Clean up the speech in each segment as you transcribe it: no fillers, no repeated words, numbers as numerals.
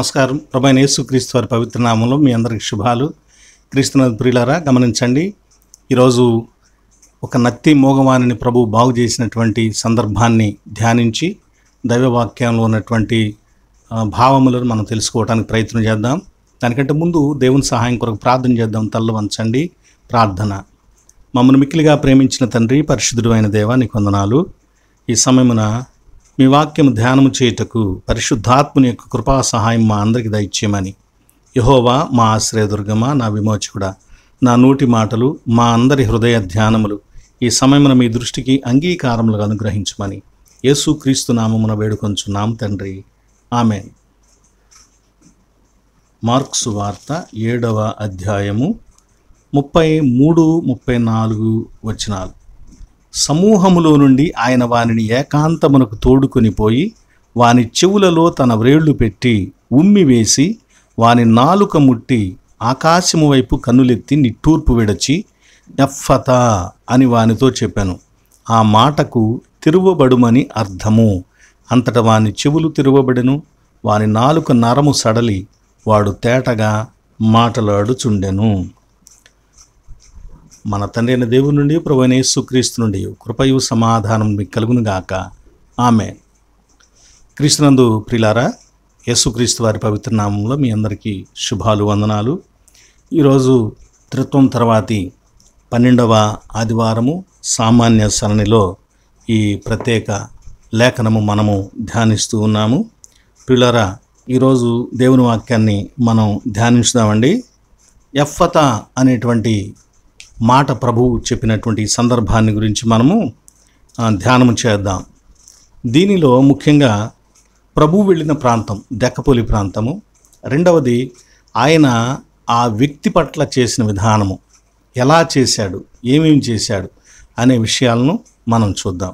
నమస్కారం. ప్రభువైన యేసుక్రీస్తు వారి పవిత్ర నామంలో మీ అందరికి శుభాలు. క్రీస్తునందు ప్రియులారా, గమనించండి. ఈరోజు ఒక నత్తి మోగవాణిని ప్రభు బాగు చేసినటువంటి సందర్భాన్ని ధ్యానించి దైవవాక్యంలో ఉన్నటువంటి భావములను మనం తెలుసుకోవడానికి ప్రయత్నం చేద్దాం. దానికంటే ముందు దేవుని సహాయం కొరకు ప్రార్థన చేద్దాం. తల్ల వంచండి. ప్రార్థన. మమ్మల్ని మిక్కిలిగా ప్రేమించిన తండ్రి, పరిశుద్ధుడు అయిన దేవా, నీకు వందనాలు. ఈ సమయమున మీ వాక్యము ధ్యానము చేయుటకు పరిశుద్ధాత్ముని యొక్క కృపా సహాయం మా అందరికి దయచేయమని, యెహోవా మా ఆశ్రయదుర్గమా, నా విమోచకుడా, నా నోటి మాటలు, మా అందరి హృదయ ధ్యానములు ఈ సమయమున మీ దృష్టికి అంగీకారములుగా అనుగ్రహించమని యేసుక్రీస్తు నామమున వేడుకొంచున్నాం తండ్రి, ఆమేన్. మార్కు సువార్త 7వ అధ్యాయము 33-34 వచనాలు. సమూహములో నుండి ఆయన వానిని ఏకాంతమునకు తోడుకొని పోయి వాని చెవులలో తన వ్రేళ్లు పెట్టి ఉమ్మివేసి వాని నాలుక ముట్టి ఆకాశము వైపు కన్నులెత్తి నిట్టూర్పు విడచి ఎఫ్ఫతా అని వానితో చెప్పాను. ఆ మాటకు తిరువబడుమని అర్థము. అంతట వాని చెవులు తిరువబడెను, వాని నాలుక నరము సడలి వాడు తేటగా మాటలాడుచుండెను. మన తండ్రి అయిన దేవుని నుండి, ప్రభువైన యేసుక్రీస్తు నుండి కృపయు సమాధానం మీకు కలుగును గాక, ఆమేన్. క్రీస్తునందు ప్రియులారా, యేసుక్రీస్తు వారి పవిత్ర నామంలో మీ అందరికీ శుభాలు, వందనాలు. ఈరోజు త్రిత్వం తర్వాతి 12వ ఆదివారము సామాన్య సరణిలో ఈ ప్రత్యేక లేఖనము మనము ధ్యానిస్తూ ఉన్నాము. ప్రియులారా, ఈరోజు దేవుని వాక్యాన్ని మనం ధ్యానించుదామండి. ఎఫ్ఫతా అనేటువంటి మాట ప్రభువు చెప్పినటువంటి సందర్భాన్ని గురించి మనము ధ్యానము చేద్దాం. దీనిలో ముఖ్యంగా ప్రభువు వెళ్ళిన ప్రాంతం దెక్కపొలి ప్రాంతము, రెండవది ఆయన ఆ వ్యక్తి పట్ల చేసిన విధానము, ఎలా చేశాడు, ఏమేమి చేశాడు అనే విషయాలను మనం చూద్దాం.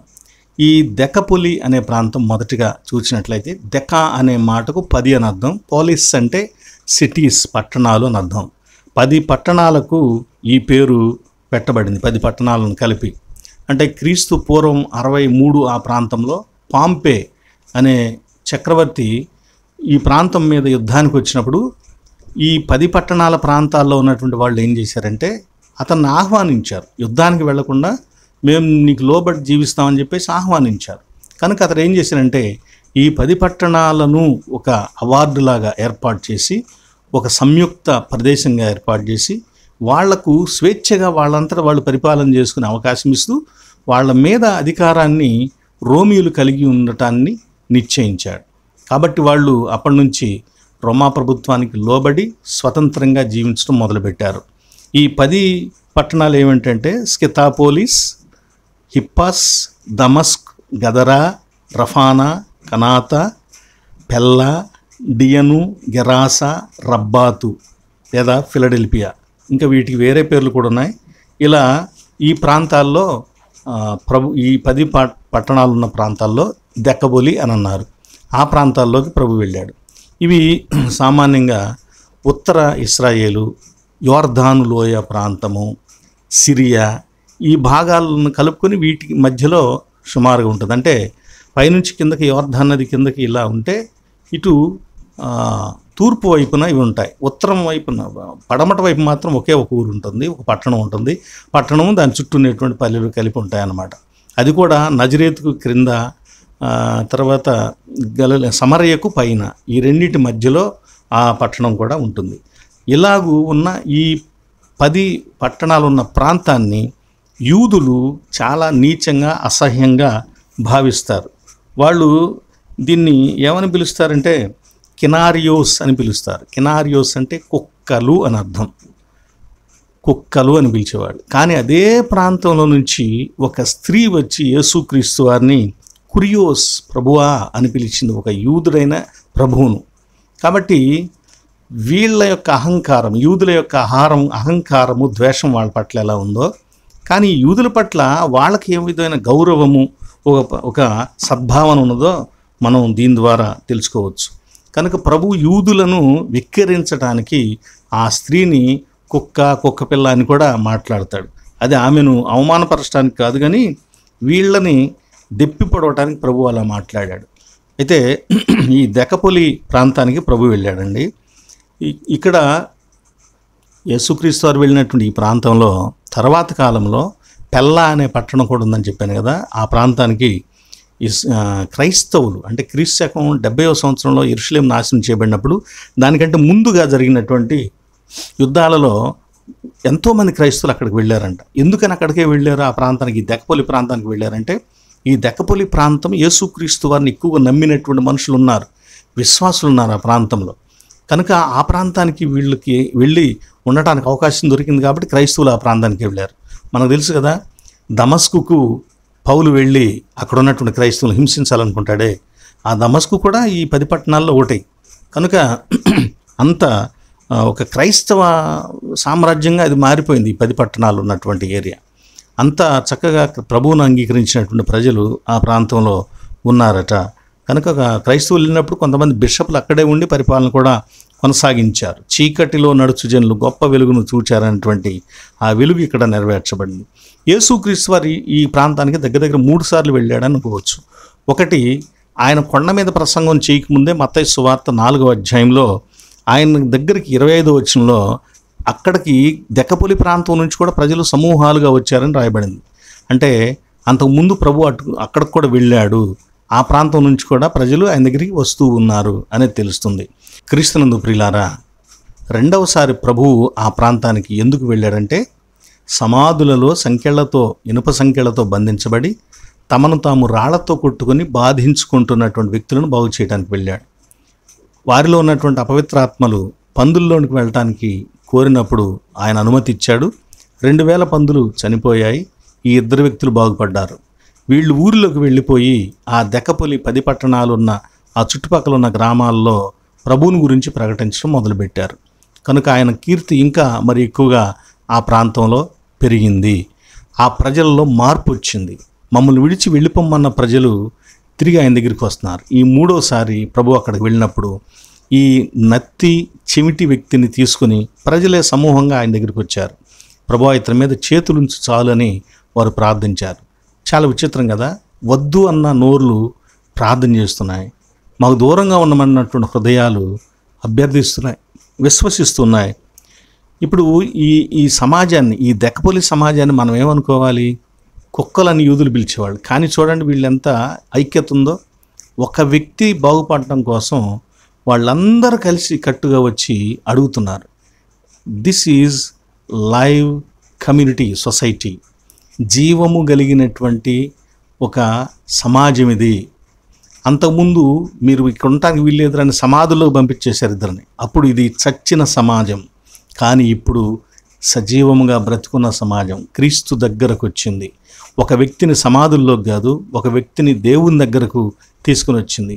ఈ దెక్కపొలి అనే ప్రాంతం మొదటిగా చూసినట్లయితే దెక్క అనే మాటకు 10 అని అర్థం. పోలిస్ అంటే సిటీస్, పట్టణాలు అని అర్థం. 10 పట్టణాలకు ఈ పేరు పెట్టబడింది, 10 పట్టణాలను కలిపి. అంటే క్రీస్తు పూర్వం 63 ఆ ప్రాంతంలో పాంపే అనే చక్రవర్తి ఈ ప్రాంతం మీద యుద్ధానికి వచ్చినప్పుడు ఈ 10 పట్టణాల ప్రాంతాల్లో ఉన్నటువంటి వాళ్ళు ఏం చేశారంటే అతన్ని ఆహ్వానించారు. యుద్ధానికి వెళ్లకుండా మేము నీకు లోబడి జీవిస్తామని చెప్పేసి ఆహ్వానించారు. కనుక అతను ఏం చేశారంటే ఈ 10 పట్టణాలను ఒక అవార్డులాగా ఏర్పాటు చేసి, ఒక సంయుక్త ప్రదేశంగా ఏర్పాటు చేసి వాళ్లకు స్వేచ్ఛగా వాళ్ళంతటా వాళ్ళు పరిపాలన చేసుకునే అవకాశం ఇస్తూ వాళ్ళ మీద అధికారాన్ని రోమీయులు కలిగి ఉండటాన్ని నిశ్చయించాడు. కాబట్టి వాళ్ళు అప్పటి నుంచి రోమా ప్రభుత్వానికి లోబడి స్వతంత్రంగా జీవించడం మొదలుపెట్టారు. ఈ 10 పట్టణాలు ఏమిటంటే స్కితాపోలిస్, హిప్పాస్, దమస్క్, గదరా, రఫానా, కనాతా, పెల్లా, డియను, గెరాసా, రబ్బాతు లేదా ఫిలడెల్ఫియా, ఇంకా వీటికి వేరే పేర్లు కూడా ఉన్నాయి. ఇలా ఈ ప్రాంతాల్లో ఈ 10 పట్టణాలు ఉన్న ప్రాంతాల్లో దెక్కబొలి అని అన్నారు. ఆ ప్రాంతాల్లోకి ప్రభు వెళ్ళాడు. ఇవి సామాన్యంగా ఉత్తర ఇశ్రాయేలు, యోర్దాను లోయ ప్రాంతము, సిరియా, ఈ భాగాలను కలుపుకొని వీటికి మధ్యలో సుమారుగా ఉంటుంది. అంటే పైనుంచి కిందకి యోర్దాన్ నది కిందకి ఇలా ఉంటే ఇటు తూర్పు వైపున ఇవి ఉంటాయి. ఉత్తరం వైపున, పడమట వైపు మాత్రం ఒకే ఒక ఊరు ఉంటుంది, ఒక పట్టణం ఉంటుంది. పట్టణము దాని చుట్టూ ఉన్నటువంటి పల్లెలు కలిపి ఉంటాయన్నమాట. అది కూడా నజరేతుకు క్రింద, తర్వాత సమరయకు పైన, ఈ రెండింటి మధ్యలో ఆ పట్టణం కూడా ఉంటుంది. ఇలాగూ ఉన్న ఈ 10 పట్టణాలు ఉన్న ప్రాంతాన్ని యూదులు చాలా నీచంగా, అసహ్యంగా భావిస్తారు. వాళ్ళు దీన్ని ఏమని పిలుస్తారంటే కినారియోస్ అని పిలుస్తారు. కినారియోస్ అంటే కుక్కలు అని అర్థం. కుక్కలు అని పిలిచేవాడు. కానీ అదే ప్రాంతంలో నుంచి ఒక స్త్రీ వచ్చి యేసుక్రీస్తు వారిని కురియోస్, ప్రభువా అని పిలిచింది, ఒక యూదుడైన ప్రభువును. కాబట్టి వీళ్ళ యొక్క అహంకారం, యూదుల యొక్క అహంకారము, ద్వేషం వాళ్ళ పట్ల ఎలా ఉందో, కానీ యూదుల పట్ల వాళ్ళకి ఏ విధమైన గౌరవము, ఒక సద్భావన ఉన్నదో మనం దీని ద్వారా తెలుసుకోవచ్చు. కనుక ప్రభు యూదులను వెక్కిరించడానికి ఆ స్త్రీని కుక్క పిల్ల అని కూడా మాట్లాడతాడు. అది ఆమెను అవమానపరచడానికి కాదు, కానీ వీళ్ళని దెప్పి పొడవటానికి ప్రభు అలా మాట్లాడాడు. అయితే ఈ దెకపొలి ప్రాంతానికి ప్రభు వెళ్ళాడండి. ఇక్కడ యేసుక్రీస్తు వారు వెళ్ళినటువంటి ఈ ప్రాంతంలో తర్వాత కాలంలో పెల్లా అనే పట్టణం కూడా ఉందని చెప్పాను కదా. ఆ ప్రాంతానికి క్రైస్తవులు అంటే క్రీస్తు శకం 70వ సంవత్సరంలో యెరూషలేం నాశనం చేయబడినప్పుడు దానికంటే ముందుగా జరిగినటువంటి యుద్ధాలలో ఎంతోమంది క్రైస్తవులు అక్కడికి వెళ్ళారంట. ఎందుకని అక్కడికే వెళ్ళారు? ఆ ప్రాంతానికి, దెకపొలి ప్రాంతానికి వెళ్ళారంటే ఈ దెకపొలి ప్రాంతం యేసుక్రీస్తు వారిని ఎక్కువగా నమ్మినటువంటి మనుషులు ఉన్నారు, విశ్వాసులు ఉన్నారు ఆ ప్రాంతంలో. కనుక ఆ ప్రాంతానికి వీళ్ళకి వెళ్ళి ఉండటానికి అవకాశం దొరికింది కాబట్టి క్రైస్తవులు ఆ ప్రాంతానికి వెళ్ళారు. మనకు తెలుసు కదా, దమస్కుకు పౌలు వెళ్ళి అక్కడ ఉన్నటువంటి క్రైస్తవులు హింసించాలనుకుంటాడే, ఆ దమస్కు కూడా ఈ 10 పట్టణాల్లో ఒకటి. కనుక అంత ఒక క్రైస్తవ సామ్రాజ్యంగా అది మారిపోయింది ఈ 10 పట్టణాలు ఉన్నటువంటి ఏరియా. అంత చక్కగా ప్రభువును అంగీకరించినటువంటి ప్రజలు ఆ ప్రాంతంలో ఉన్నారట. కనుక క్రైస్తవులు వెళ్ళినప్పుడు కొంతమంది బిషపులు అక్కడే ఉండి పరిపాలన కూడా కొనసాగించారు. చీకటిలో నడుచు జనులు గొప్ప వెలుగును చూచారనేటువంటి ఆ వెలుగు ఇక్కడ నెరవేర్చబడింది. యేసుక్రీస్తు వారి ఈ ప్రాంతానికి దగ్గర దగ్గర 3 సార్లు వెళ్ళాడు అనుకోవచ్చు. ఒకటి, ఆయన కొండ మీద ప్రసంగం చేయకముందే మత్తయి సువార్త 4వ అధ్యాయంలో ఆయన దగ్గరికి 25వ వచనంలో అక్కడికి దెకపొలి ప్రాంతం నుంచి కూడా ప్రజలు సమూహాలుగా వచ్చారని రాయబడింది. అంటే అంతకుముందు ప్రభు అక్కడికి కూడా వెళ్ళాడు, ఆ ప్రాంతం నుంచి కూడా ప్రజలు ఆయన దగ్గరికి వస్తూ ఉన్నారు అనేది తెలుస్తుంది. క్రీస్తునందు ప్రియులారా, రెండవసారి ప్రభువు ఆ ప్రాంతానికి ఎందుకు వెళ్ళాడంటే సమాధులలో సంకెళ్లతో, ఇనుప సంకెళ్లతో బంధించబడి తమను తాము రాళ్లతో కొట్టుకొని బాధించుకుంటున్నటువంటి వ్యక్తులను బాగు చేయడానికి వెళ్ళాడు. వారిలో ఉన్నటువంటి అపవిత్రాత్మలు పందుల్లోనికి వెళ్ళటానికి కోరినప్పుడు ఆయన అనుమతి ఇచ్చాడు. 2000 పందులు చనిపోయాయి. ఈ 2 వ్యక్తులు బాగుపడ్డారు. వీళ్ళు ఊరిలోకి వెళ్ళిపోయి ఆ దెకపొలి 10 పట్టణాలు ఉన్న ఆ చుట్టుపక్కల ఉన్న గ్రామాల్లో ప్రభువుని గురించి ప్రకటించడం మొదలుపెట్టారు. కనుక ఆయన కీర్తి ఇంకా మరి ఎక్కువగా ఆ ప్రాంతంలో పెరిగింది. ఆ ప్రజల్లో మార్పు వచ్చింది. మమ్మల్ని విడిచి వెళ్ళిపోమన్న ప్రజలు తిరిగి ఆయన దగ్గరికి వస్తున్నారు. ఈ 3వసారి ప్రభు అక్కడికి వెళ్ళినప్పుడు ఈ నత్తి చెమిటి వ్యక్తిని తీసుకుని ప్రజలే సమూహంగా ఆయన దగ్గరికి వచ్చారు. ప్రభు ఇతని మీద చేతులుంచి చాలని వారు ప్రార్థించారు. చాలా విచిత్రం కదా, వద్దు అన్న నోర్లు ప్రార్థన చేస్తున్నాయి, మాకు దూరంగా ఉండమన్నటువంటి హృదయాలు అభ్యర్థిస్తున్నాయి, విశ్వసిస్తున్నాయి. ఇప్పుడు ఈ సమాజాన్ని, ఈ దెకపొలి సమాజాన్ని మనం ఏమనుకోవాలి? కుక్కలని యూదులు పిలిచేవాళ్ళు. కానీ చూడండి వీళ్ళెంత ఐక్యత ఉందో. ఒక వ్యక్తి బాగుపడటం కోసం వాళ్ళందరూ కలిసి కట్టుగా వచ్చి అడుగుతున్నారు. This is live community society, జీవము కలిగినటువంటి ఒక సమాజం ఇది. అంతకుముందు మీరు ఇక్కడ ఉండటానికి వీల్లేదని సమాధుల్లో పంపించేశారు ఇద్దరిని. అప్పుడు ఇది చచ్చిన సమాజం. కానీ ఇప్పుడు సజీవముగా బ్రతుకున్న సమాజం క్రీస్తు దగ్గరకు వచ్చింది. ఒక వ్యక్తిని సమాధుల్లోకి కాదు, ఒక వ్యక్తిని దేవుని దగ్గరకు తీసుకుని వచ్చింది.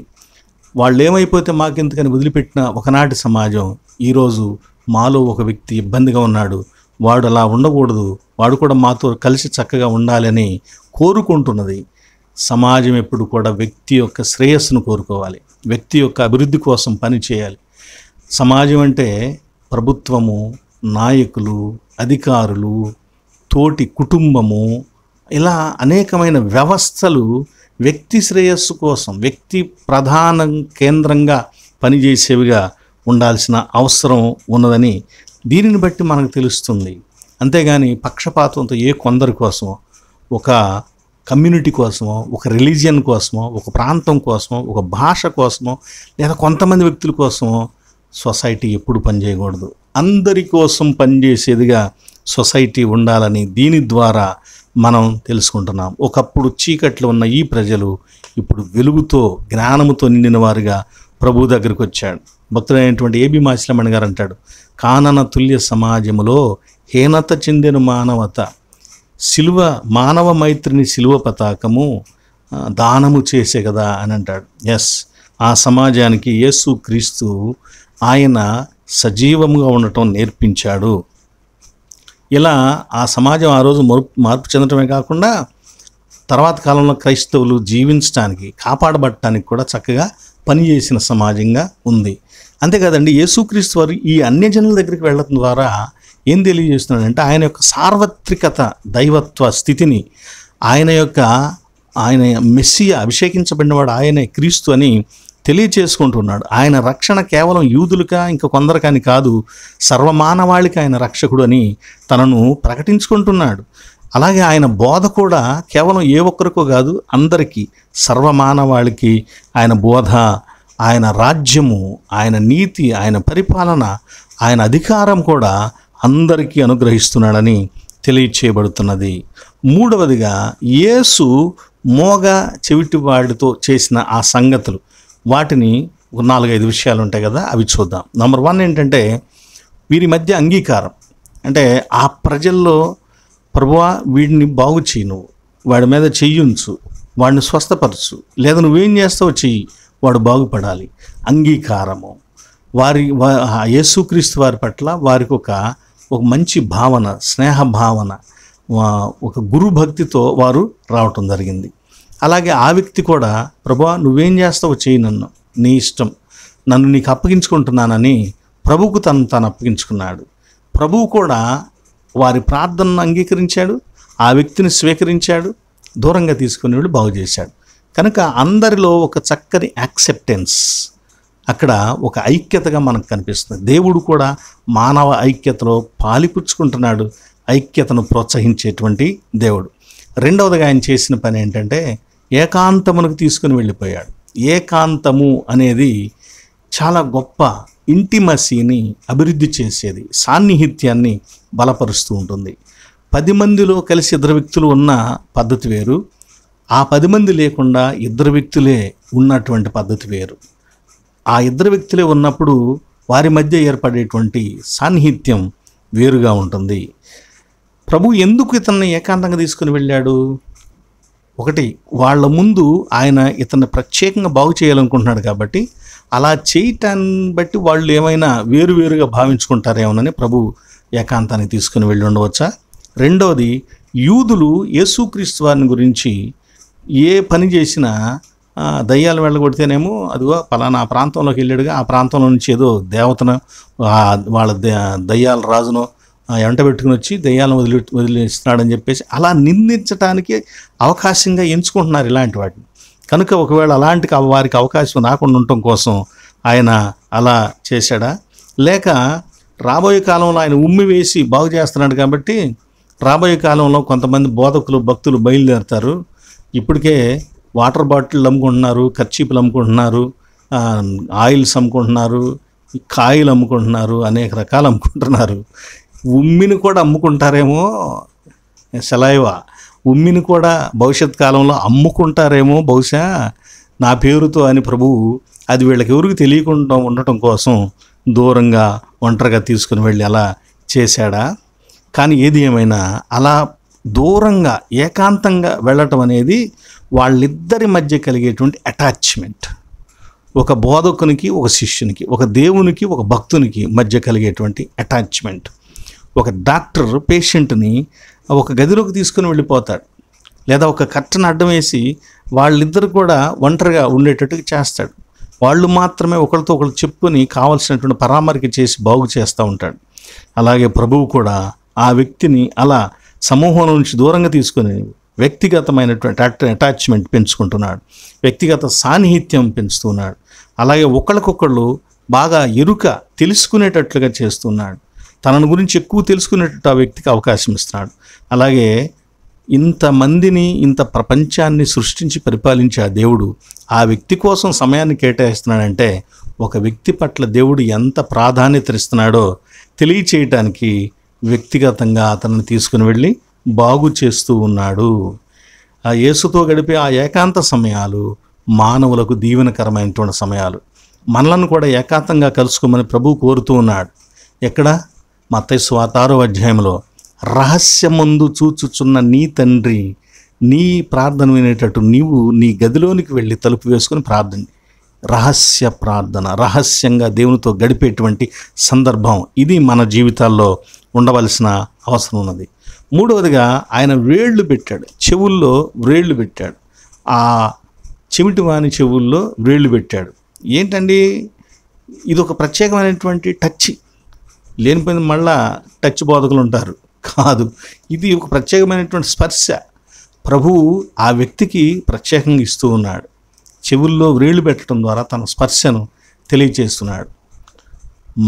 వాళ్ళు ఏమైపోతే మాకెందుకని వదిలిపెట్టిన ఒకనాటి సమాజం ఈరోజు మాలో ఒక వ్యక్తి ఇబ్బందిగా ఉన్నాడు, వాడు అలా ఉండకూడదు, వాడు కూడా మాతో కలిసి చక్కగా ఉండాలని కోరుకుంటున్నది. సమాజం ఎప్పుడు కూడా వ్యక్తి యొక్క శ్రేయస్సును కోరుకోవాలి, వ్యక్తి యొక్క అభివృద్ధి కోసం పని చేయాలి. సమాజం అంటే ప్రభుత్వము, నాయకులు, అధికారులు, తోటి కుటుంబము, ఇలా అనేకమైన వ్యవస్థలు వ్యక్తి శ్రేయస్సు కోసం, వ్యక్తి ప్రధాన కేంద్రంగా పనిచేసేవిగా ఉండాల్సిన అవసరం ఉన్నదని దీనిని బట్టి మనకు తెలుస్తుంది. అంతేగాని పక్షపాతంతో కొందరి కోసమో, ఒక కమ్యూనిటీ కోసమో, ఒక రిలీజియన్ కోసమో, ఒక ప్రాంతం కోసమో, ఒక భాష కోసమో, లేదా కొంతమంది వ్యక్తుల కోసమో సొసైటీ ఎప్పుడు పనిచేయకూడదు. అందరి కోసం పనిచేసేదిగా సొసైటీ ఉండాలని దీని ద్వారా మనం తెలుసుకుంటున్నాం. ఒకప్పుడు చీకట్లో ఉన్న ఈ ప్రజలు ఇప్పుడు వెలుగుతో, జ్ఞానముతో నిండిన వారుగా ప్రభు దగ్గరికి వచ్చాడు. భక్తుడైనటువంటి ఏబి మాచిలమణి గారు అంటాడు, కానన తుల్య సమాజములో హీనత చెందిన మానవత, సిలువ మానవ మైత్రిని సిలువ పతాకము దానము చేసే కదా అని అంటాడు. ఎస్, ఆ సమాజానికి యేసు క్రీస్తు ఆయన సజీవముగా ఉండటం నేర్పించాడు. ఇలా ఆ సమాజం ఆ రోజు మార్పు చెందటమే కాకుండా తర్వాత కాలంలో క్రైస్తవులు జీవించడానికి, కాపాడబడటానికి కూడా చక్కగా పనిచేసిన సమాజంగా ఉంది. అంతేకాదండి, యేసుక్రీస్తు వారు ఈ అన్యజనుల దగ్గరికి వెళ్ళడం ద్వారా ఏం తెలియజేస్తున్నాడంటే ఆయన యొక్క సార్వత్రికత, దైవత్వ స్థితిని, ఆయన యొక్క ఆయన మెస్సియా, అభిషేకించబడినవాడు ఆయనే, క్రీస్తు అని తెలియచేసుకుంటున్నాడు. ఆయన రక్షణ కేవలం యూదులకా ఇంకా కొందరికని కాదు, సర్వమానవాళికి ఆయన రక్షకుడు అని తనను ప్రకటించుకుంటున్నాడు. అలాగే ఆయన బోధ కూడా కేవలం ఏ ఒక్కరికో కాదు, అందరికీ, సర్వమానవాళికి ఆయన బోధ, ఆయన రాజ్యము, ఆయన నీతి, ఆయన పరిపాలన, ఆయన అధికారం కూడా అందరికీ అనుగ్రహిస్తున్నాడని తెలియచేయబడుతున్నది. మూడవదిగా యేసు మోగ చెవిటివాడితో చేసిన ఆ సంగతులు, వాటిని 4-5 విషయాలు ఉంటాయి కదా, అవి చూద్దాం. నంబర్ 1 ఏంటంటే వీరి మధ్య అంగీకారం. అంటే ఆ ప్రజల్లో, ప్రభువా వీడిని బాగు చేయి, నువ్వు వాడి మీద చెయ్యుంచు, వాడిని స్వస్థపరచు, లేదా నువ్వేం చేస్తావు చెయ్యి, వాడు బాగుపడాలి. అంగీకారము. యేసుక్రీస్తు వారి పట్ల వారికి ఒక మంచి భావన, స్నేహ భావన, ఒక గురు భక్తితో వారు రావటం జరిగింది. అలాగే ఆ వ్యక్తి కూడా, ప్రభువా నువ్వేం చేస్తావు చెయ్యి, నన్ను నీ ఇష్టం, నన్ను నీకు అప్పగించుకుంటున్నానని ప్రభువుకు తను అప్పగించుకున్నాడు. ప్రభువు కూడా వారి ప్రార్థనను అంగీకరించాడు, ఆ వ్యక్తిని స్వీకరించాడు, దూరంగా తీసుకుని వెళ్ళి బాగు చేశాడు. కనుక అందరిలో ఒక చక్కని యాక్సెప్టెన్స్, అక్కడ ఒక ఐక్యతగా మనకు కనిపిస్తుంది. దేవుడు కూడా మానవ ఐక్యతలో పాలిపుచ్చుకుంటున్నాడు, ఐక్యతను ప్రోత్సహించేటువంటి దేవుడు. రెండవదిగా ఆయన చేసిన పని ఏంటంటే ఏకాంతమునకు తీసుకుని వెళ్ళిపోయాడు. ఏకాంతము అనేది చాలా గొప్ప ఇంటిమసీని అభివృద్ధి చేసేది, సాన్నిహిత్యాన్ని బలపరుస్తూ ఉంటుంది. 10 మందిలో కలిసి 2 వ్యక్తులు ఉన్న పద్ధతి వేరు, ఆ 10 మంది లేకుండా 2 వ్యక్తులే ఉన్నటువంటి పద్ధతి వేరు. ఆ 2 వ్యక్తులే ఉన్నప్పుడు వారి మధ్య ఏర్పడేటువంటి సాన్నిహిత్యం వేరుగా ఉంటుంది. ప్రభు ఎందుకు ఇతన్ని ఏకాంతంగా తీసుకుని వెళ్ళాడు? ఒకటి, వాళ్ళ ముందు ఆయన ఇతన్ని ప్రత్యేకంగా బాగు చేయాలనుకుంటున్నాడు కాబట్టి, అలా చేయటాన్ని బట్టి వాళ్ళు ఏమైనా వేరువేరుగా భావించుకుంటారేమోనని ప్రభు ఏకాంతాన్ని తీసుకుని వెళ్ళి ఉండవచ్చా? రెండవది, యూదులు యేసుక్రీస్తు వారిని గురించి ఏ పని చేసినా దయ్యాలు వెళ్ళగొడితేనేమో అదిగో పలానా ఆ ప్రాంతంలోకి వెళ్ళాడుగా, ఆ ప్రాంతంలో నుంచి ఏదో దేవతను, వాళ్ళ దయ్యాల రాజును ఎంట పెట్టుకుని వచ్చి దయ్యాలను వదిలేస్తున్నాడని చెప్పేసి అలా నిందించడానికి అవకాశంగా ఎంచుకుంటున్నారు ఇలాంటి వాటిని. కనుక ఒకవేళ అలాంటి వారికి అవకాశం రాకుండా ఉండటం కోసం ఆయన అలా చేశాడా? లేక రాబోయే కాలంలో ఆయన ఉమ్మి వేసి బాగు చేస్తున్నాడు కాబట్టి రాబోయే కాలంలో కొంతమంది బోధకులు, భక్తులు బయలుదేరుతారు. ఇప్పటికే వాటర్ బాటిల్ అమ్ముకుంటున్నారు, కర్చీపులు అమ్ముకుంటున్నారు, ఆయిల్స్ అమ్ముకుంటున్నారు, కాయలు అమ్ముకుంటున్నారు, అనేక రకాలు అమ్ముకుంటున్నారు. ఉమ్మిని కూడా అమ్ముకుంటారేమో, సెలైవా ఉమ్మిని కూడా భవిష్యత్ కాలంలో అమ్ముకుంటారేమో బహుశా నా పేరుతో అని ప్రభువు అది వీళ్ళకి ఎవరికి తెలియకుండా ఉండటం కోసం దూరంగా ఒంటరిగా తీసుకుని వెళ్ళి అలా చేశాడా? కానీ ఏది ఏమైనా అలా దూరంగా ఏకాంతంగా వెళ్ళటం అనేది వాళ్ళిద్దరి మధ్య కలిగేటువంటి అటాచ్మెంట్, ఒక బోధకునికి ఒక శిష్యునికి, ఒక దేవునికి ఒక భక్తునికి మధ్య కలిగేటువంటి అటాచ్మెంట్. ఒక డాక్టర్ పేషెంట్ని ఒక గదిలోకి తీసుకుని వెళ్ళిపోతాడు, లేదా ఒక కర్టన్ అడ్డం వేసి వాళ్ళిద్దరు కూడా ఒంటరిగా ఉండేటట్టుగా చేస్తాడు. వాళ్ళు మాత్రమే ఒకరితో ఒకరు చెప్పుకొని కావాల్సినటువంటి పరామర్శ చేసి బాగు చేస్తూ ఉంటాడు. అలాగే ప్రభువు కూడా ఆ వ్యక్తిని అలా సమూహం నుంచి దూరంగా తీసుకొని వ్యక్తిగతమైనటువంటి అటాచ్మెంట్ పెంచుకుంటున్నాడు, వ్యక్తిగత సాన్నిహిత్యం పెంచుతున్నాడు. అలాగే ఒకళ్ళకొకళ్ళు బాగా ఎరుక తెలుసుకునేటట్లుగా చేస్తున్నాడు, తనను గురించి ఎక్కువ తెలుసుకునేటట్టు ఆ వ్యక్తికి అవకాశం ఇస్తున్నాడు. అలాగే ఇంతమందిని, ఇంత ప్రపంచాన్ని సృష్టించి పరిపాలించే ఆ దేవుడు ఆ వ్యక్తి కోసం సమయాన్ని కేటాయిస్తున్నాడంటే ఒక వ్యక్తి పట్ల దేవుడు ఎంత ప్రాధాన్యత ఇస్తున్నాడో తెలియచేయటానికి వ్యక్తిగతంగా అతన్ని తీసుకుని వెళ్ళి బాగు చేస్తూ ఉన్నాడు. ఆ యేసుతో గడిపే ఆ ఏకాంత సమయాలు మానవులకు దీవెనకరమైనటువంటి సమయాలు. మనలను కూడా ఏకాంతంగా కలుసుకోమని ప్రభువు కోరుతూ ఉన్నాడు. ఎక్కడ? మత్తయి సువార్త 6వ అధ్యాయంలో, రహస్యమందు చూచుచున్న నీ తండ్రి నీ ప్రార్థన వినేటట్టు నీవు నీ గదిలోనికి వెళ్ళి తలుపు వేసుకొని ప్రార్థన. రహస్య ప్రార్థన, రహస్యంగా దేవునితో గడిపేటువంటి సందర్భం ఇది మన జీవితాల్లో ఉండవలసిన అవసరం ఉన్నది. మూడవదిగా ఆయన వేళ్ళు పెట్టాడు, చెవుల్లో వ్రేళ్ళు పెట్టాడు. ఆ చెవిటి వాని చెవుల్లో వ్రేళ్ళు పెట్టాడు. ఏంటండి ఇది? ఒక ప్రత్యేకమైనటువంటి టచ్. లేనిపోయింది మళ్ళా టచ్ బోధకులు ఉంటారు కాదు, ఇది ఒక ప్రత్యేకమైనటువంటి స్పర్శ. ప్రభువు ఆ వ్యక్తికి ప్రత్యేకంగా ఇస్తూ ఉన్నాడు. చెవుల్లో వ్రేళ్ళు పెట్టడం ద్వారా తన స్పర్శను తెలియచేస్తున్నాడు.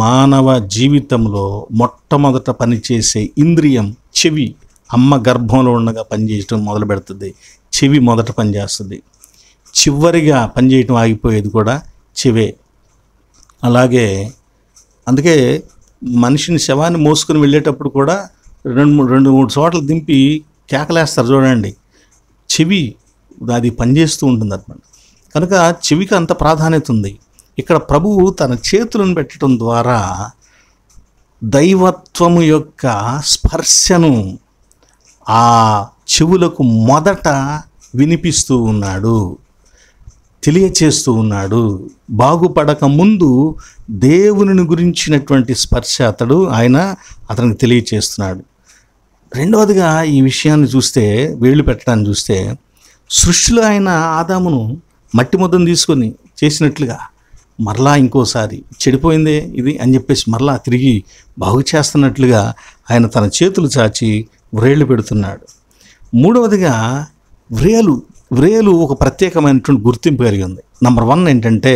మానవ జీవితంలో మొట్టమొదట పనిచేసే ఇంద్రియం చెవి. అమ్మ గర్భంలో ఉండగా పనిచేయటం మొదలు పెడుతుంది, చెవి మొదట పనిచేస్తుంది. చివరిగా పనిచేయటం ఆగిపోయేది కూడా చెవే. అలాగే అందుకే మనిషిని శవాన్ని మోసుకొని వెళ్ళేటప్పుడు కూడా రెండు మూడు చోట్ల దింపి కేకలేస్తారు చూడండి. చెవి అది పనిచేస్తూ ఉంటుంది అన్నమాట. కనుక చెవికి అంత ప్రాధాన్యత ఉంది. ఇక్కడ ప్రభువు తన చేతులను పెట్టడం ద్వారా దైవత్వము యొక్క స్పర్శను ఆ చెవులకు మొదట వినిపిస్తూ ఉన్నాడు, తెలియచేస్తూ ఉన్నాడు. బాగుపడక ముందు దేవుని గురించినటువంటి స్పర్శ అతనికి తెలియచేస్తున్నాడు. రెండవదిగా ఈ విషయాన్ని చూస్తే, వేళ్ళు పెట్టడాన్ని చూస్తే, సృష్టిలో ఆయన ఆదామును మట్టి ముద్దను తీసుకొని చేసినట్లుగా మరలా ఇంకోసారి చెడిపోయిందే ఇది అని చెప్పేసి మరలా తిరిగి బాగు చేస్తున్నట్లుగా ఆయన తన చేతులు చాచి వ్రేళ్ళు పెడుతున్నాడు. మూడవదిగా వ్రేలు ఒక ప్రత్యేకమైనటువంటి గుర్తింపు కలిగి ఉంది. నంబర్ 1 ఏంటంటే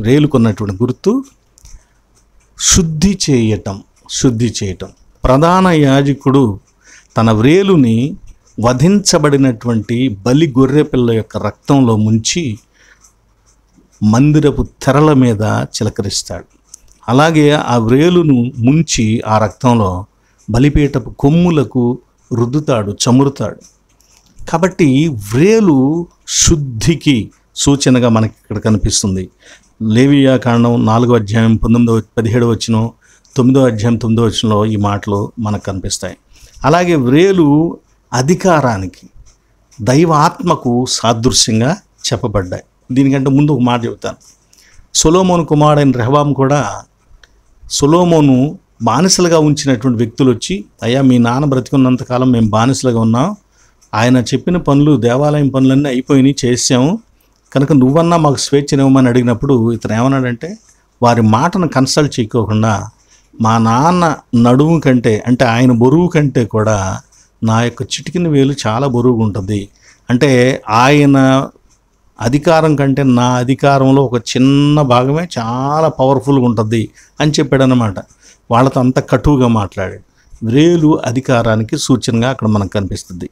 వ్రేలుకు ఉన్నటువంటి గుర్తు శుద్ధి చేయటం. ప్రధాన యాజకుడు తన వ్రేలుని వధించబడినటువంటి బలి గొర్రె పిల్ల యొక్క రక్తంలో ముంచి మందిరపు తెరల మీద చిలకరిస్తాడు. అలాగే ఆ వ్రేలును ముంచి ఆ రక్తంలో బలిపీఠపు కొమ్ములకు రుద్దుతాడు, చమురుతాడు. కాబట్టి వ్రేలు శుద్ధికి సూచనగా మనకి ఇక్కడ కనిపిస్తుంది. లేవియా కాండం 4వ అధ్యాయం 17వ వచనం, 9వ అధ్యాయం 9వ వచనంలో ఈ మాటలు మనకు కనిపిస్తాయి. అలాగే వ్రేలు అధికారానికి, దైవ ఆత్మకు సాదృశ్యంగా చెప్పబడ్డాయి. దీనికంటే ముందు ఒక మాట చెబుతాను. సొలొమోను కుమారుడైన రెహబాము కూడా, సొలొమోను బానిసలుగా ఉంచినటువంటి వ్యక్తులు వచ్చి, అయ్యా మీ నాన్న బ్రతికున్నంతకాలం మేము బానిసలుగా ఉన్నాం, ఆయన చెప్పిన పనులు, దేవాలయం పనులన్నీ అయిపోయినాయి, చేసాము, కనుక నువ్వన్నా మాకు స్వేచ్ఛనివ్వమని అడిగినప్పుడు ఇతను ఏమన్నాడంటే, వారి మాటను కన్సల్ట్ చేయకోకుండా మా నాన్న నడుము కంటే, అంటే ఆయన బరువు కంటే కూడా నా యొక్క చిటికిన వేలు చాలా బరువుగా ఉంటుంది, అంటే ఆయన అధికారం కంటే నా అధికారంలో ఒక చిన్న భాగమే చాలా పవర్ఫుల్గా ఉంటుంది అని చెప్పాడనమాట. వాళ్ళతో అంత కటువుగా మాట్లాడాడు. వ్రేలు అధికారానికి సూచనగా అక్కడ మనకు కనిపిస్తుంది.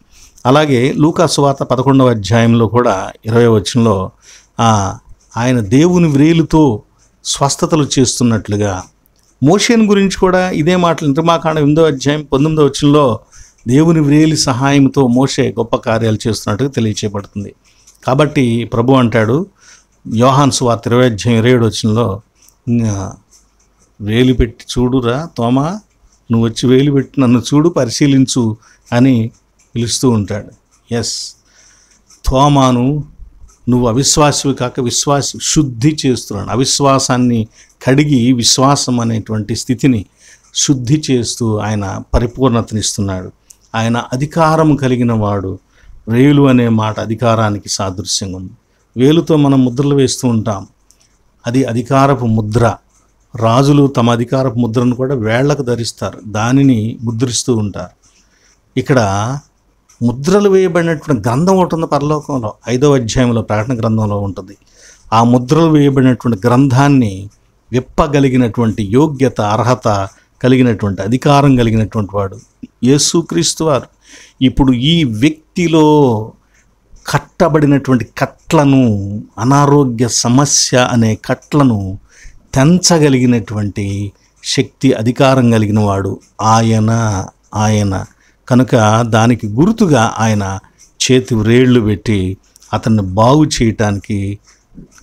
అలాగే లూకా సువార్త 11వ అధ్యాయంలో కూడా 20వ వచనంలో ఆయన దేవుని వ్రేలుతో స్వస్థతలు చేస్తున్నట్లుగా, మోషేను గురించి కూడా ఇదే మాటలు నిర్మాకాండం 8వ అధ్యాయం 19వ వచనంలో దేవుని వ్రేలి సహాయంతో మోషే గొప్ప కార్యాలు చేస్తున్నట్టుగా తెలియచేయబడుతుంది. కాబట్టి ప్రభు అంటాడు యోహాను సువార్త 20వ అధ్యాయం 27వ వచనంలో, వేలు పెట్టి చూడురా తోమా, నువ్వు వచ్చి వేలు పెట్టి నన్ను చూడు, పరిశీలించు అని పిలుస్తూ ఉంటాడు. ఎస్, తోమాను నువ్వు అవిశ్వాసివి కాక విశ్వాసి, శుద్ధి చేస్తున్నాడు. అవిశ్వాసాన్ని కడిగి విశ్వాసం అనేటువంటి స్థితిని శుద్ధి చేస్తూ ఆయన పరిపూర్ణతనిస్తున్నాడు. ఆయన అధికారం కలిగిన వాడు. వేలు అనే మాట అధికారానికి సాదృశ్యంగా ఉంది. వేలుతో మనం ముద్రలు వేస్తూ ఉంటాం, అది అధికారపు ముద్ర. రాజులు తమ అధికారపు ముద్రను కూడా వేళ్లకు ధరిస్తారు, దానిని ముద్రిస్తూ ఉంటారు. ఇక్కడ ముద్రలు వేయబడినటువంటి గ్రంథం ఒకటి ఉంది పరలోకంలో, 5వ అధ్యాయంలో ప్రకటన గ్రంథంలో ఉంటుంది. ఆ ముద్రలు వేయబడినటువంటి గ్రంథాన్ని విప్పగలిగినటువంటి యోగ్యత, అర్హత కలిగినటువంటి, అధికారం కలిగినటువంటి వాడు యేసుక్రీస్తు వారు. ఇప్పుడు ఈ వ్యక్తిలో కట్టబడినటువంటి కట్లను, అనారోగ్య సమస్య అనే కట్లను తెంచగలిగినటువంటి శక్తి, అధికారం కలిగిన వాడు ఆయన కనుక దానికి గుర్తుగా ఆయన చేతి వ్రేళ్ళు పెట్టి అతన్ని బాగు చేయటానికి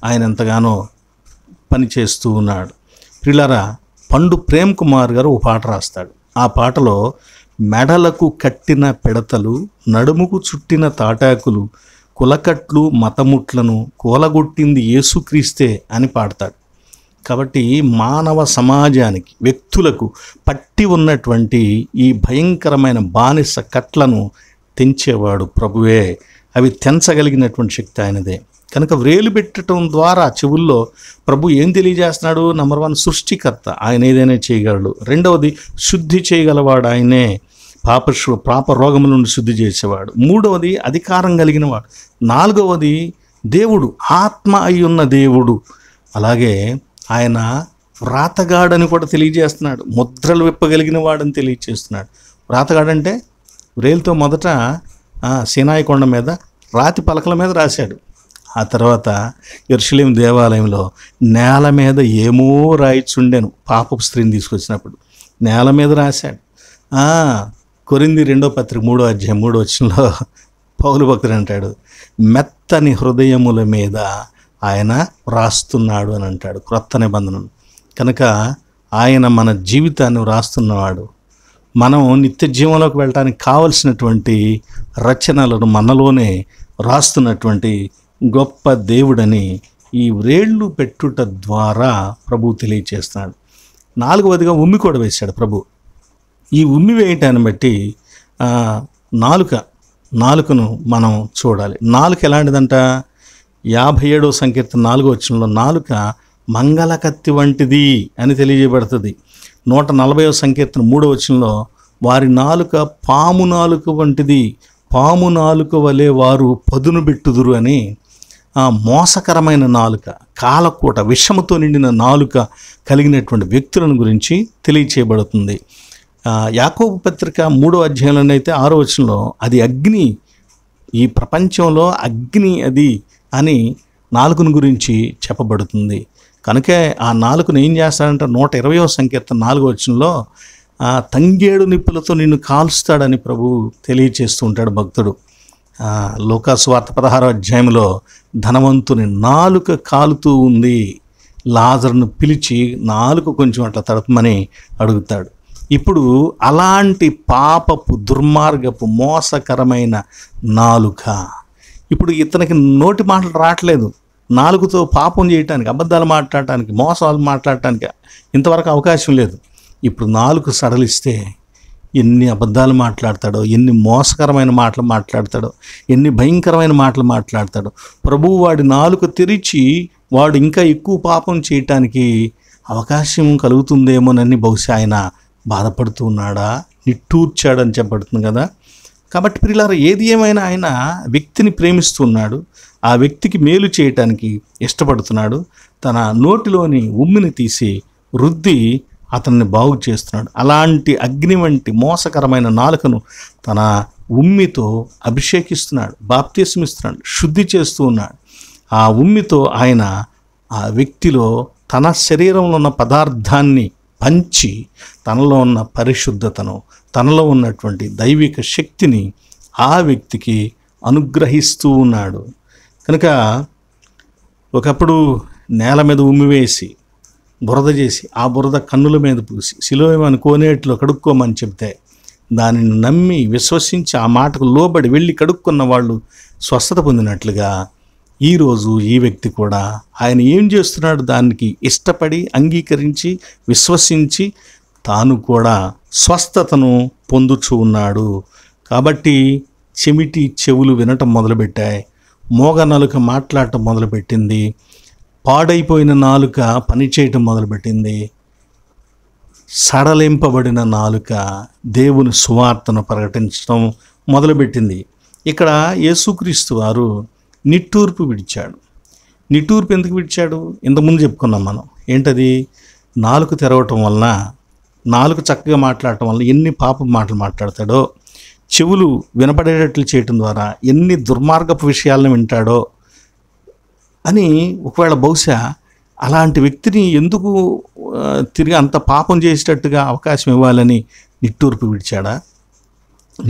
ఆయన ఎంతగానో పనిచేస్తూ ఉన్నాడు. ప్రియులారా, పండు ప్రేమ్ కుమార్ గారు ఒక పాట రాస్తాడు. ఆ పాటలో మెడలకు కట్టిన పెడతలు, నడుముకు చుట్టిన తాటాకులు, కులకట్లు మతముట్లను కూలగొట్టింది యేసుక్రీస్తే అని పాడతాడు. కాబట్టి మానవ సమాజానికి, వ్యక్తులకు పట్టి ఉన్నటువంటి ఈ భయంకరమైన బానిస కట్లను తెంచేవాడు ప్రభువే. అవి తెంచగలిగినటువంటి శక్తి ఆయనదే. కనుక వ్రేలు పెట్టడం ద్వారా చెవుల్లో ప్రభు ఏం తెలియజేస్తున్నాడు? నంబర్ 1 సృష్టికర్త, ఆయన ఏదైనా చేయగలడు. రెండవది శుద్ధి చేయగలవాడు ఆయనే. పాప రోగముల నుండి శుద్ధి చేసేవాడు. మూడవది అధికారం కలిగిన వాడు. నాలుగవది దేవుడు, ఆత్మ అయి ఉన్న దేవుడు. అలాగే ఆయన వ్రాతగాడని కూడా తెలియజేస్తున్నాడు. ముద్రలు విప్పగలిగిన వాడని తెలియజేస్తున్నాడు. వ్రాతగాడంటే వ్రేలుతో మొదట సీనాయి కొండ మీద రాతి పలకల మీద రాశాడు. ఆ తర్వాత యెరూషలేము దేవాలయంలో నేల మీద ఏమో రాయిచుండెను. పాపపు స్త్రీని తీసుకొచ్చినప్పుడు నేల మీద రాశాడు. కొరింథీ 2వ పత్రిక 3వ అధ్యాయం 3వ వచనంలో పౌలు భక్తుడు అంటాడు, మెత్తని హృదయముల మీద ఆయన వ్రాస్తున్నాడు అని అంటాడు క్రొత్త నిబంధనను. కనుక ఆయన మన జీవితాన్ని వ్రాస్తున్నవాడు. మనం నిత్య జీవంలోకి వెళ్ళడానికి కావలసినటువంటి రచనలను మనలోనే రాస్తున్నటువంటి గొప్ప దేవుడని ఈ వ్రేళ్ళు పెట్టుట ద్వారా ప్రభు తెలియచేస్తున్నాడు. నాలుగవదిగా ఉమ్మి కూడా వేశాడు ప్రభు. ఈ ఉమ్మి వేయటాన్ని బట్టి నాలుకను మనం చూడాలి. నాలుక ఎలాంటిదంట? 57వ సంకీర్తన 4వ వచనంలో నాలుక మంగళ కత్తి వంటిది అని తెలియజేయబడుతుంది. 140వ సంకీర్తన 3వ వచనంలో వారి నాలుక పాము నాలుక వంటిది, పాము నాలుక వలె వారు పదును పెట్టుదురు అని మోసకరమైన నాలుక, కాలకూట, విషముతో నిండిన నాలుక కలిగినటువంటి వ్యక్తులను గురించి తెలియచేయబడుతుంది. యాకోబు పత్రిక 3వ అధ్యాయంలోనైతే 6వ వచనంలో అది అగ్ని, ఈ ప్రపంచంలో అగ్ని అది అని నాలుకను గురించి చెప్పబడుతుంది. కనుకే ఆ నాలుకను ఏం చేస్తాడంటే 120వ సంకీర్తన 4వ వచనంలో తంగేడు నిప్పులతో నిన్ను కాల్స్తాడని ప్రభు తెలియచేస్తూ ఉంటాడు భక్తుడు. లూకా సువార్త 16వ అధ్యాయంలో ధనవంతుని నాలుక కాలుతూ ఉంది, లాజరును పిలిచి నాలుక కొంచెం అట్లా తడపమని అడుగుతాడు. ఇప్పుడు అలాంటి పాపపు, దుర్మార్గపు, మోసకరమైన నాలుక, ఇప్పుడు ఇతనికి నోటి మాటలు రావట్లేదు. నాలుగుతో పాపం చేయటానికి, అబద్ధాలు మాట్లాడటానికి, మోసాలు మాట్లాడటానికి ఇంతవరకు అవకాశం లేదు. ఇప్పుడు నాలుగు సడలిస్తే ఎన్ని అబద్ధాలు మాట్లాడతాడో, ఎన్ని మోసకరమైన మాటలు మాట్లాడతాడో, ఎన్ని భయంకరమైన మాటలు మాట్లాడతాడో. ప్రభువు వాడి నాలుక తెరిచి వాడు ఇంకా ఎక్కువ పాపం చేయటానికి అవకాశం కలుగుతుందేమోనని బహుశా ఆయన బాధపడుతూ ఉన్నాడా, నిట్టూర్చాడని చెప్పబడుతుంది కదా. కాబట్టి ప్రియులారా, ఏది ఏమైనా ఆయన వ్యక్తిని ప్రేమిస్తున్నాడు, ఆ వ్యక్తికి మేలు చేయటానికి ఇష్టపడుతున్నాడు. తన నోటిలోని ఉమ్మిని తీసి రుద్ది అతన్ని బాగు చేస్తున్నాడు. అలాంటి అగ్ని వంటి మోసకరమైన నాలుకను తన ఉమ్మితో అభిషేకిస్తున్నాడు, బాప్తిస్మిస్తున్నాడు, శుద్ధి చేస్తూ ఉన్నాడు. ఆ ఉమ్మితో ఆయన ఆ వ్యక్తిలో తన శరీరంలో ఉన్న పదార్థాన్ని పంచి తనలో ఉన్న పరిశుద్ధతను, తనలో ఉన్నటువంటి దైవిక శక్తిని ఆ వ్యక్తికి అనుగ్రహిస్తూ ఉన్నాడు. కనుక ఒకప్పుడు నేల మీద ఉమ్మి వేసి బురద చేసి ఆ బురద కన్నుల మీద పూసి సిలోయమని కోనేటిలో కడుక్కోమని చెప్తే దానిని నమ్మి విశ్వసించి ఆ మాటకు లోబడి వెళ్ళి కడుక్కున్న వాళ్ళు స్వస్థత పొందినట్లుగా ఈరోజు ఈ వ్యక్తి కూడా ఆయన ఏం చేస్తున్నాడు, దానికి ఇష్టపడి అంగీకరించి విశ్వసించి తాను కూడా స్వస్థతను పొందుచూ ఉన్నాడు. కాబట్టి చెమిటి చెవులు వినటం మొదలుపెట్టాయి, మోగ నాలుక మాట్లాడటం మొదలుపెట్టింది, పాడైపోయిన నాలుక పనిచేయటం మొదలుపెట్టింది, సడలింపబడిన నాలుక దేవుని సువార్తను ప్రకటించడం మొదలుపెట్టింది. ఇక్కడ యేసుక్రీస్తు వారు నిట్టూర్పు విడిచాడు. నిట్టూర్పు ఎందుకు విడిచాడు? ఇంతకుముందు చెప్పుకున్నాం మనం. ఏంటది? నాలుక తెరవటం వలన, నాలుక చక్కగా మాట్లాడటం వల్ల ఎన్ని పాప మాటలు మాట్లాడతాడో, చెవులు వినపడేటట్లు చేయటం ద్వారా ఎన్ని దుర్మార్గపు విషయాలను వింటాడో అని. ఒకవేళ బహుశా అలాంటి వ్యక్తిని ఎందుకు తిరిగి అంత పాపం చేసేటట్టుగా అవకాశం ఇవ్వాలని నిట్టూర్పు విడిచాడా?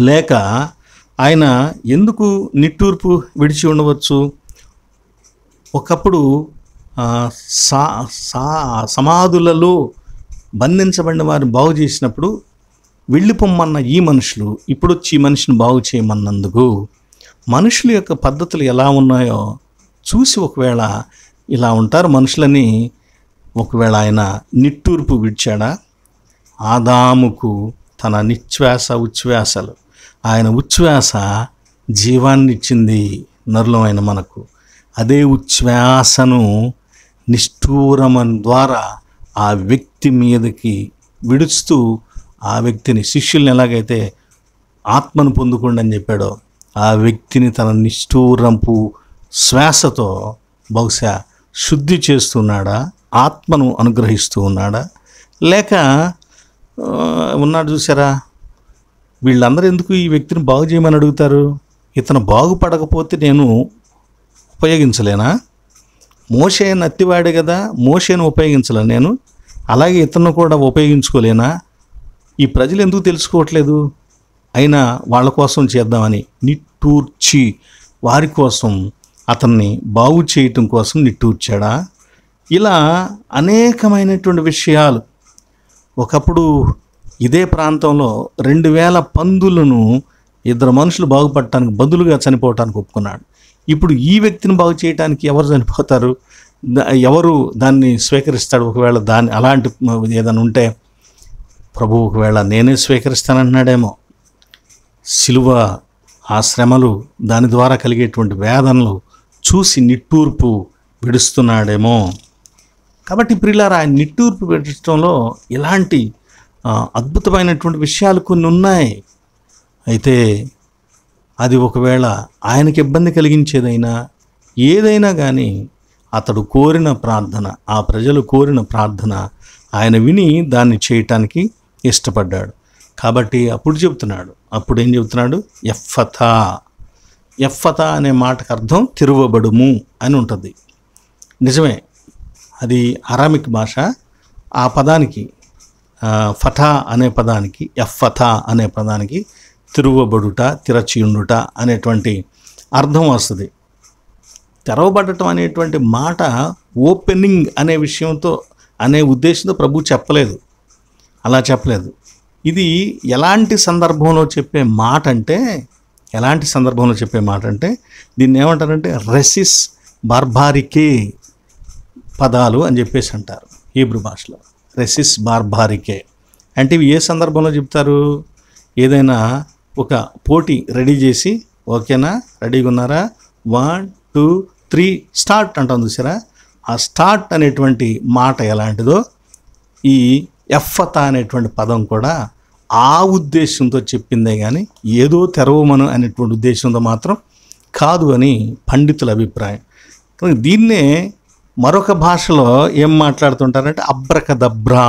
లేక ఆయన ఎందుకు నిట్టూర్పు విడిచి ఉండవచ్చు? ఒకప్పుడు సమాధులలో బంధించబడిన వారిని బాగు చేసినప్పుడు వెళ్ళిపోమ్మన్న ఈ మనుషులు ఇప్పుడు వచ్చి ఈ మనిషిని బాగు చేయమన్నందుకు మనుషుల యొక్క పద్ధతులు ఎలా ఉన్నాయో చూసి ఒకవేళ ఇలా ఉంటారు మనుషులని ఒకవేళ ఆయన నిట్టూర్పు విడిచాడా? ఆదాముకు తన నిశ్వాస ఉచ్ఛ్వాసలు, ఆయన ఉచ్ఛ్వాస జీవాన్ని ఇచ్చింది నరులమైన మనకు. అదే ఉచ్ఛ్వాసను నిష్ఠూరమన్ ద్వారా ఆ వ్యక్తి మీదకి విడుస్తూ ఆ వ్యక్తిని, శిష్యుల్ని ఎలాగైతే ఆత్మను పొందుకోండి అని చెప్పాడో ఆ వ్యక్తిని తన నిష్ఠూరంపు శ్వాసతో బహుశా శుద్ధి చేస్తున్నాడా, ఆత్మను అనుగ్రహిస్తూ ఉన్నాడా, లేక ఉన్నాడు చూసారా, వీళ్ళందరూ ఎందుకు ఈ వ్యక్తిని బాగు చేయమని అడుగుతారు? ఇతను బాగుపడకపోతే నేను ఉపయోగించలేనా? మోషే నత్తివాడే కదా, మోషేను ఉపయోగించలేను నేను, అలాగే ఇతను కూడా ఉపయోగించుకోలేనా? ఈ ప్రజలు ఎందుకు తెలుసుకోవట్లేదు? అయినా వాళ్ళ కోసం చేద్దామని నిట్టూర్చి వారి కోసం అతన్ని బాగు చేయటం కోసం నిట్టూర్చాడా? ఇలా అనేకమైనటువంటి విషయాలు. ఒకప్పుడు ఇదే ప్రాంతంలో 2000 పందులను 2 మనుషులు బాగుపడటానికి బదులుగా చనిపోవటానికి ఒప్పుకున్నాడు. ఇప్పుడు ఈ వ్యక్తిని బాగు చేయడానికి ఎవరు చనిపోతారు? ఎవరు దాన్ని స్వీకరిస్తాడు? ఒకవేళ దాన్ని అలాంటి ఏదైనా ఉంటే ప్రభు ఒకవేళ నేనే స్వీకరిస్తానంటున్నాడేమో. సిలువ ఆ శ్రమలు, దాని ద్వారా కలిగేటువంటి వేదనలు చూసి నిట్టూర్పు విడుస్తున్నాడేమో. కాబట్టి ప్రియులారా, ఆయన నిట్టూర్పు విడటంలో ఇలాంటి అద్భుతమైనటువంటి విషయాలు కొన్ని ఉన్నాయి. అయితే అది ఒకవేళ ఆయనకి ఇబ్బంది కలిగించేదైనా ఏదైనా కానీ అతడు కోరిన ప్రార్థన, ఆ ప్రజలు కోరిన ప్రార్థన ఆయన విని దాన్ని చేయటానికి ఇష్టపడ్డాడు. కాబట్టి అప్పుడు ఏం చెబుతున్నాడు? ఎఫ్ఫతా. ఎఫ్ఫతా అనే మాటకు అర్థం తెరువబడుము అని ఉంటుంది. నిజమే, అది అరామిక్ భాష. ఆ పదానికి ఫఠా అనే పదానికి, ఎఫ్ఫతా అనే పదానికి తిరువబడుట, తిరచియుండుట అనేటువంటి అర్థం వస్తుంది. తెరవబడటం అనేటువంటి మాట ఓపెనింగ్ అనే ఉద్దేశంతో ప్రభు చెప్పలేదు, అలా చెప్పలేదు. ఇది ఎలాంటి సందర్భంలో చెప్పే మాట అంటే దీన్ని ఏమంటారంటే రెసిస్ బార్బారికే పదాలు అని చెప్పేసి అంటారు హీబ్రూ భాషలో. రెసిస్ బార్బారికే అంటే ఇవి ఏ సందర్భంలో చెప్తారు? ఏదైనా ఒక పోటీ రెడీ చేసి, ఓకేనా, రెడీగా ఉన్నారా, 1 2 3 స్టార్ట్ అంటాం చూసారా, ఆ స్టార్ట్ అనేటువంటి మాట ఎలాంటిదో ఈ ఎఫ్ఫతా అనేటువంటి పదం కూడా ఆ ఉద్దేశంతో చెప్పిందే కానీ ఏదో తెరవమను అనేటువంటి ఉద్దేశంతో మాత్రం కాదు అని పండితుల అభిప్రాయం. దీన్నే మరొక భాషలో ఏం మాట్లాడుతుంటారంటే అబ్రకదబ్రా.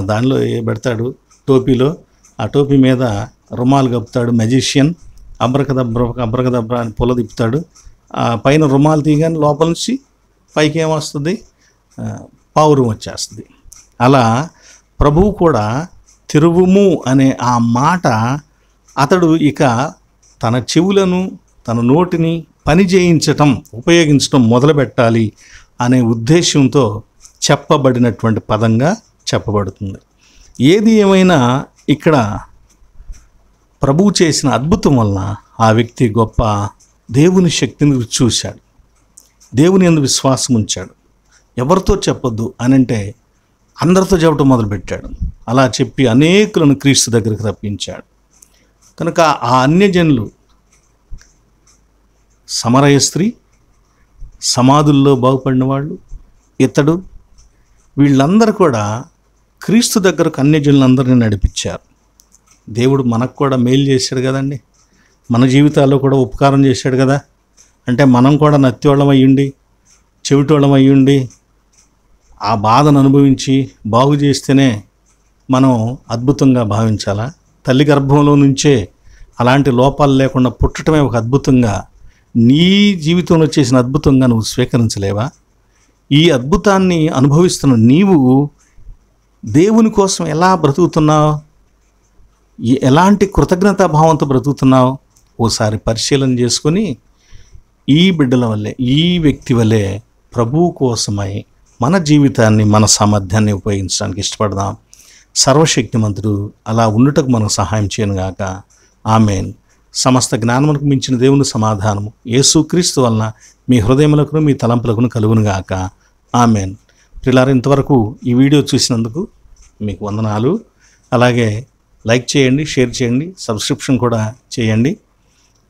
దానిలో పెడతాడు టోపీలో, ఆ టోపీ మీద రుమాలు కప్పుతాడు మెజిషియన్. అబ్రకదబ్రా అని పొల తిప్పుతాడు. పైన రుమాలు తీయగానే లోపల నుంచి పైకి ఏమొస్తుంది? పావురం వచ్చేస్తుంది. అలా ప్రభువు కూడా తిరువుము అనే ఆ మాట అతడు ఇక తన చెవులను, తన నోటిని ఉపయోగించటం మొదలుపెట్టాలి అనే ఉద్దేశంతో చెప్పబడినటువంటి పదంగా చెప్పబడుతుంది. ఏది ఏమైనా ఇక్కడ ప్రభువు చేసిన అద్భుతం వలన ఆ వ్యక్తి గొప్ప దేవుని శక్తిని చూశాడు, దేవుని యందు విశ్వాసం ఉంచాడు. ఎవరితో చెప్పొద్దు అని అంటే అందరితో చెప్పడం మొదలుపెట్టాడు. అలా చెప్పి అనేకులను క్రీస్తు దగ్గరికి రప్పించాడు. కనుక ఆ అన్యజనులు, సమరయ స్త్రీ, సమాధుల్లో బాగుపడిన వాళ్ళు, ఇతడు, వీళ్ళందరూ కూడా క్రీస్తు దగ్గరకు అన్యజనులందరినీ నడిపించారు. దేవుడు మనకు కూడా మేలు చేశాడు కదండి, మన జీవితాల్లో కూడా ఉపకారం చేశాడు కదా. అంటే మనం కూడా నత్తివాళ్ళం అయ్యుండి, చెవిటోళ్ళం అయ్యుండి, ఆ బాధను అనుభవించి బాగు చేస్తేనే మనం అద్భుతంగా భావించాలా? తల్లి గర్భంలో నుంచే అలాంటి లోపాలు లేకుండా పుట్టడమే ఒక అద్భుతంగా, నీ జీవితంలో చేసిన అద్భుతంగా నువ్వు స్వీకరించలేవా? ఈ అద్భుతాన్ని అనుభవిస్తున్న నీవు దేవుని కోసం ఎలా బ్రతుకుతున్నావు? ఎలాంటి కృతజ్ఞతాభావంతో బ్రతుకుతున్నావు? ఓసారి పరిశీలన చేసుకొని ఈ బిడ్డల వల్లే, ఈ వ్యక్తి వల్లే ప్రభువు కోసమై మన జీవితాన్ని, మన సామర్థ్యాన్ని ఉపయోగించడానికి ఇష్టపడదాం. సర్వశక్తిమంతుడు అలా ఉండుటకు మనకు సహాయం చేయనుగాక. ఆమేన్. సమస్త జ్ఞానమునకు మించిన దేవుని సమాధానము యేసుక్రీస్తు వలన మీ హృదయములకు, మీ తలంపులకు కలుగునుగాక. ఆమేన్. ప్రియులారా, ఇంతవరకు ఈ వీడియో చూసినందుకు మీకు వందనాలు. అలాగే లైక్ చేయండి, షేర్ చేయండి, సబ్స్క్రిప్షన్ కూడా చేయండి,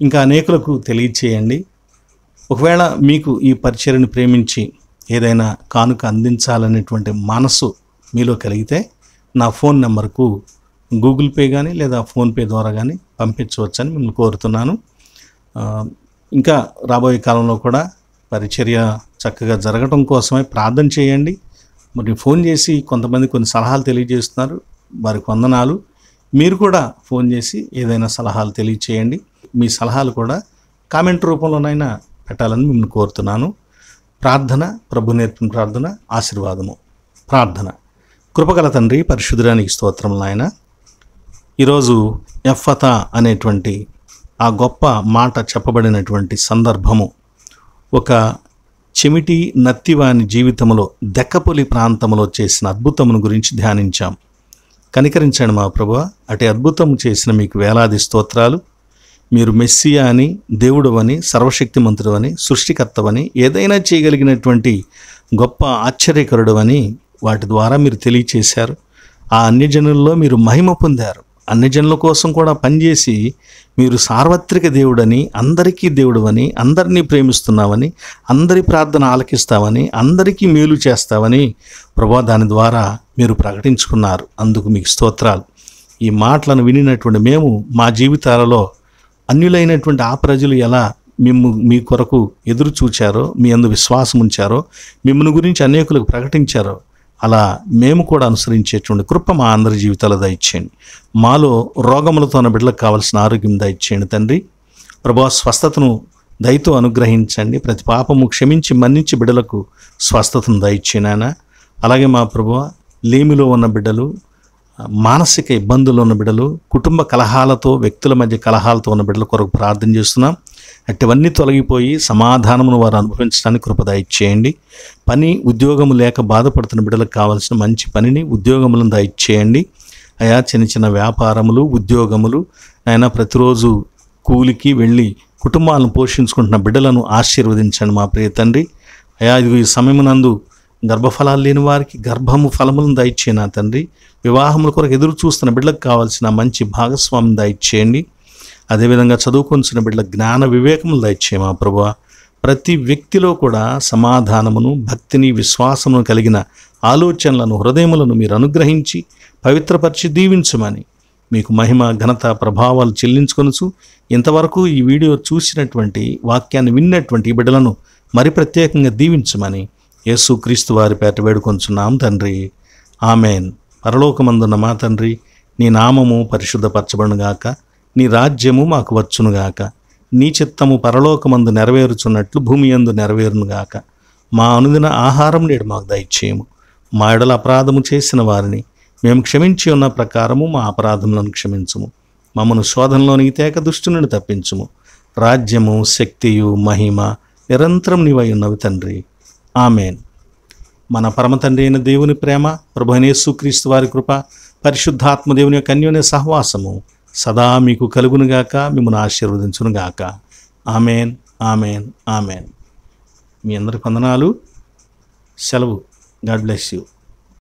ఇంకా అనేకులకు తెలియచేయండి. ఒకవేళ మీకు ఈ పరిచర్యను ప్రేమించి ఏదైనా కానుక అందించాలనేటువంటి మనసు మీలో కలిగితే నా ఫోన్ నెంబర్కు గూగుల్ పే కానీ లేదా ఫోన్పే ద్వారా కానీ పంపించవచ్చని మిమ్మల్ని కోరుతున్నాను. ఇంకా రాబోయే కాలంలో కూడా పరిచర్య చక్కగా జరగటం కోసమై ప్రార్థన చేయండి. మరి ఫోన్ చేసి కొంతమంది కొన్ని సలహాలు తెలియజేస్తున్నారు, వారికి వందనాలు. మీరు కూడా ఫోన్ చేసి ఏదైనా సలహాలు తెలియచేయండి. మీ సలహాలు కూడా కామెంట్ రూపంలోనైనా పెట్టాలని మిమ్మల్ని కోరుతున్నాను. ప్రార్థన, ప్రభు నేర్పిన ప్రార్థన, ఆశీర్వాదము. ప్రార్థన. కృపగల తండ్రి, పరిశుద్ధుడానికి స్తోత్రములు నాయన. ఈరోజు ఎఫ్ఫతా అనేటువంటి ఆ గొప్ప మాట చెప్పబడినటువంటి సందర్భము ఒక చెమిటి నత్తివాని జీవితంలో దెక్కపొలి ప్రాంతంలో చేసిన అద్భుతమును గురించి ధ్యానించాం. కనికరించండి మా ప్రభువా, అటు అద్భుతము చేసిన మీకు వేలాది స్తోత్రాలు. మీరు మెస్సియా అని, దేవుడు అని, సర్వశక్తిమంతుడు అని, సృష్టికర్తవని, ఏదైనా చేయగలిగినటువంటి గొప్ప ఆశ్చర్యకరుడు అని వాటి ద్వారా మీరు తెలియచేశారు. ఆ అన్యజనుల్లో మీరు మహిమ పొందారు. అన్యజనుల కోసం కూడా పనిచేసి మీరు సార్వత్రిక దేవుడని, అందరికీ దేవుడవని, అందరినీ ప్రేమిస్తున్నావని, అందరి ప్రార్థన ఆలకిస్తావని, అందరికీ మేలు చేస్తావని ప్రభువా దాని ద్వారా మీరు ప్రకటించుకున్నారు. అందుకు మీకు స్తోత్రాలు. ఈ మాటలను వినినటువంటి మేము మా జీవితాలలో అన్యులైనటువంటి ఆ ప్రజలు ఎలా మీ కొరకు ఎదురు చూచారో, మీ అందు విశ్వాసం ఉంచారో, మిమ్మల్ని గురించి అనేకులకు ప్రకటించారో, అలా మేము కూడా అనుసరించేటువంటి కృప మా అందరి జీవితాల్లో దయచేయండి. మాలో రోగములతో ఉన్న బిడ్డలకు కావాల్సిన ఆరోగ్యం దయచేయండి తండ్రి. ప్రభువా, స్వస్థతను దయతో అనుగ్రహించండి. ప్రతి పాపము క్షమించి మన్నించి బిడ్డలకు స్వస్థతను దయచేయనా. అలాగే మా ప్రభువా, లేమిలో ఉన్న బిడ్డలు, మానసిక ఇబ్బందుల్లో ఉన్న బిడ్డలు, కుటుంబ కలహాలతో, వ్యక్తుల మధ్య కలహాలతో ఉన్న బిడ్డల కొరకు ప్రార్థన చేస్తున్నాం. అటువన్నీ తొలగిపోయి సమాధానమును వారు అనుభవించడానికి కృప దయచేయండి. పని, ఉద్యోగము లేక బాధపడుతున్న బిడ్డలకు కావాల్సిన మంచి పనిని, ఉద్యోగములను దయచేయండి. అయా, చిన్న చిన్న వ్యాపారములు, ఉద్యోగములు అయినా ప్రతిరోజు కూలికి వెళ్ళి కుటుంబాలను పోషించుకుంటున్న బిడ్డలను ఆశీర్వదించండి మా ప్రియ తండ్రి. అయా, ఇది ఈ సమయమునందు గర్భఫలాలు లేని వారికి గర్భము ఫలములను దయచేయనా తండ్రి. వివాహముల కొరకు ఎదురు చూస్తున్న బిడ్డలకు కావాల్సిన మంచి భాగస్వామిని దయచేయండి. అదేవిధంగా చదువుకొంచిన బిడ్డల జ్ఞాన వివేకములు దయచేయమా ప్రభువా. ప్రతి వ్యక్తిలో కూడా సమాధానమును, భక్తిని, విశ్వాసమును కలిగిన ఆలోచనలను, హృదయములను మీరు అనుగ్రహించి పవిత్రపరిచి దీవించమని మీకు మహిమ, ఘనత, ప్రభావాలు చెల్లించుకొనుచు ఇంతవరకు ఈ వీడియో చూసినటువంటి, వాక్యాన్ని విన్నటువంటి బిడ్డలను మరి ప్రత్యేకంగా దీవించమని యేసుక్రీస్తు వారి పేట వేడుకొంచున్నాం తండ్రి. ఆమెన్. పరలోకమందున్న మా తండ్రి, నీ నామము పరిశుద్ధపరచబడునుగాక, నీ రాజ్యము మాకు వచ్చునుగాక, నీ చిత్తము పరలోకమందు నెరవేరుచున్నట్లు భూమి యందు నెరవేరునుగాక. మా అనుదిన ఆహారం నేడు మాకు దయచేయము. మా ఎడల అపరాధము చేసిన వారిని మేము క్షమించి ఉన్న ప్రకారము మా అపరాధములను క్షమించుము. మమ్మను శోధనలోనికి తేక దుష్టు నుండి తప్పించుము. రాజ్యము, శక్తియు, మహిమ నిరంతరం నీవై ఉన్నవి తండ్రి. ఆమెన్. మన పరమ తండ్రి అయిన దేవుని ప్రేమ, ప్రభువైన యేసుక్రీస్తు వారి కృప, పరిశుద్ధాత్మ దేవుని యొక్క అన్యోన్య సహవాసము సదా మీకు కలుగునుగాక, మిమ్మల్ని ఆశీర్వదించునుగాక. Amen, amen, amen. మీ అందరికి వందనాలు. సెలవు. God bless you.